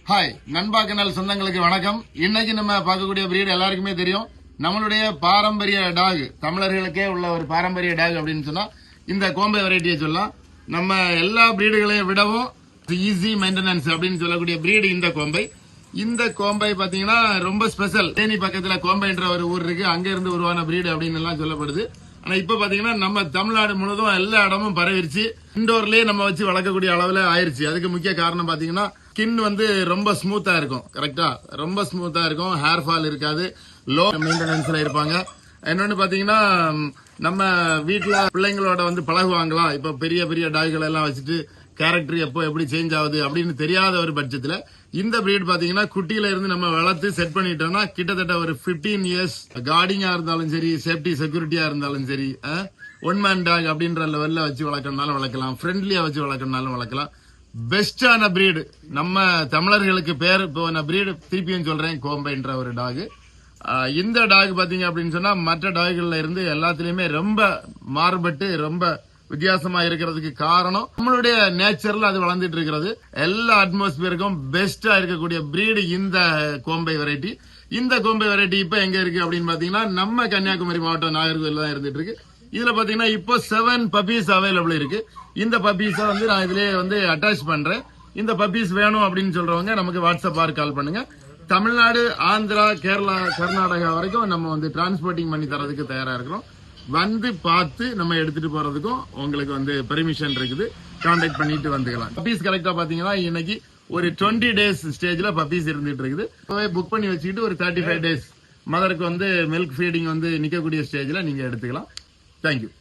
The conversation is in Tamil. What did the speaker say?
ஹாய் நண்பா கனல் சொந்தங்களுக்கு வணக்கம். இன்னைக்கு நம்ம பார்க்கக்கூடிய பிரீடு எல்லாருக்குமே தெரியும். நம்மளுடைய பாரம்பரிய டாக், தமிழர்களுக்கே உள்ள ஒரு பாரம்பரிய டாக் அப்படின்னு சொன்னா இந்த கோம்பை வெரைட்டியை சொல்லலாம். நம்ம எல்லா பிரீடுகளையும் விடவும் ஈஸி மெயின்டெனன்ஸ் அப்படின்னு சொல்லக்கூடிய பிரீடு இந்த கோம்பை. இந்த கோம்பை பாத்தீங்கன்னா ரொம்ப ஸ்பெஷல். தேனி பக்கத்துல கோம்பைன்ற ஒரு ஊர் இருக்கு, அங்க இருந்து உருவான பிரீடு அப்படின்னு எல்லாம் சொல்லப்படுது. ஆனா இப்ப பாத்தீங்கன்னா நம்ம தமிழ்நாடு முழுவதும் எல்லா இடமும் பரவிருச்சு. இண்டோர்லயே நம்ம வச்சு வளர்க்கக்கூடிய அளவுல ஆயிருச்சு. அதுக்கு முக்கிய காரணம் பாத்தீங்கன்னா ஸ்கின் வந்து ரொம்ப ஸ்மூத்தா இருக்கும். கரெக்டா, ரொம்ப ஸ்மூத்தா இருக்கும். ஹேர் ஃபால் இருக்காது. லோ மெயின்டெனன்ஸ்ல இருப்பாங்க. இன்னொன்னு பாத்தீங்கன்னா நம்ம வீட்டுல பிள்ளைங்களோட வந்து பழகுவாங்களா, இப்ப பெரிய பெரிய டாய்கள் எல்லாம் வச்சுட்டு கேரக்டர் எப்போ எப்படி சேஞ்ச் ஆகுது அப்படின்னு தெரியாத ஒரு பட்சத்துல இந்த பிரீட் பாத்தீங்கன்னா குட்டியில இருந்து நம்ம வளர்த்து செட் பண்ணிட்டோம்னா கிட்டத்தட்ட ஒரு 15 இயர்ஸ் கார்டிங்கா இருந்தாலும் சரி, சேஃப்டி செக்யூரிட்டியா இருந்தாலும் சரி, ஒன் மேன் டாக் அப்படின்ற லெவல்ல வச்சு வளர்க்கறனாலும் வளர்க்கலாம், ஃப்ரெண்ட்லியா வச்சு வளர்க்கறனாலும் வளர்க்கலாம். பெஸ்டான பிரீடு, நம்ம தமிழர்களுக்கு பேர் போன பிரீடு. திருப்பியும் சொல்றேன், கோம்பைன்ற ஒரு டாக். இந்த டாக் பாத்தீங்க அப்படின்னு சொன்னா மற்ற டாகுகள்ல இருந்து எல்லாத்துலயுமே ரொம்ப மாறுபட்டு ரொம்ப வித்தியாசமா இருக்கிறதுக்கு காரணம் நம்மளுடைய நேச்சர்ல அது வளர்ந்துட்டு இருக்கிறது. எல்லா அட்மாஸ்பியருக்கும் பெஸ்டா இருக்கக்கூடிய பிரீடு இந்த கோம்பை வெரைட்டி. இந்த கோம்பை வெரைட்டி இப்ப எங்க இருக்கு அப்படின்னு பாத்தீங்கன்னா நம்ம கன்னியாகுமரி மாவட்டம் நாகர்கோவில் தான் இருந்துட்டு இருக்கு. இதுல பாத்தீங்கன்னா இப்போ 7 பப்பீஸ் அவைலபிள் இருக்கு. இந்த பப்பீஸ வந்து நான் இதுலயே வந்து அட்டாச் பண்றேன். இந்த பப்பீஸ் வேணும் அப்படின்னு சொல்றவங்க நமக்கு வாட்ஸ்அப் ஆர் கால் பண்ணுங்க. தமிழ்நாடு, ஆந்திரா, கேரளா, கர்நாடகா வரைக்கும் நம்ம வந்து டிரான்ஸ்போர்ட்டிங் பண்ணி தரதுக்கு தயாரா இருக்கிறோம். வந்து பார்த்து நம்ம எடுத்துட்டு போறதுக்கும் உங்களுக்கு வந்து பெர்மிஷன் இருக்குது. கான்டாக்ட் பண்ணிட்டு வந்துக்கலாம். பப்பீஸ் கரெக்டா பாத்தீங்கன்னா இன்னைக்கு ஒரு 20 டேஸ் ஸ்டேஜ்ல பப்பீஸ் இருந்துட்டு இருக்குது. புக் பண்ணி வச்சுக்கிட்டு ஒரு 35 டேஸ் மதருக்கு வந்து மில்க் ஃபீடிங் வந்து நிக்கக்கூடிய ஸ்டேஜ்ல நீங்க எடுத்துக்கலாம். தேங்க்யூ.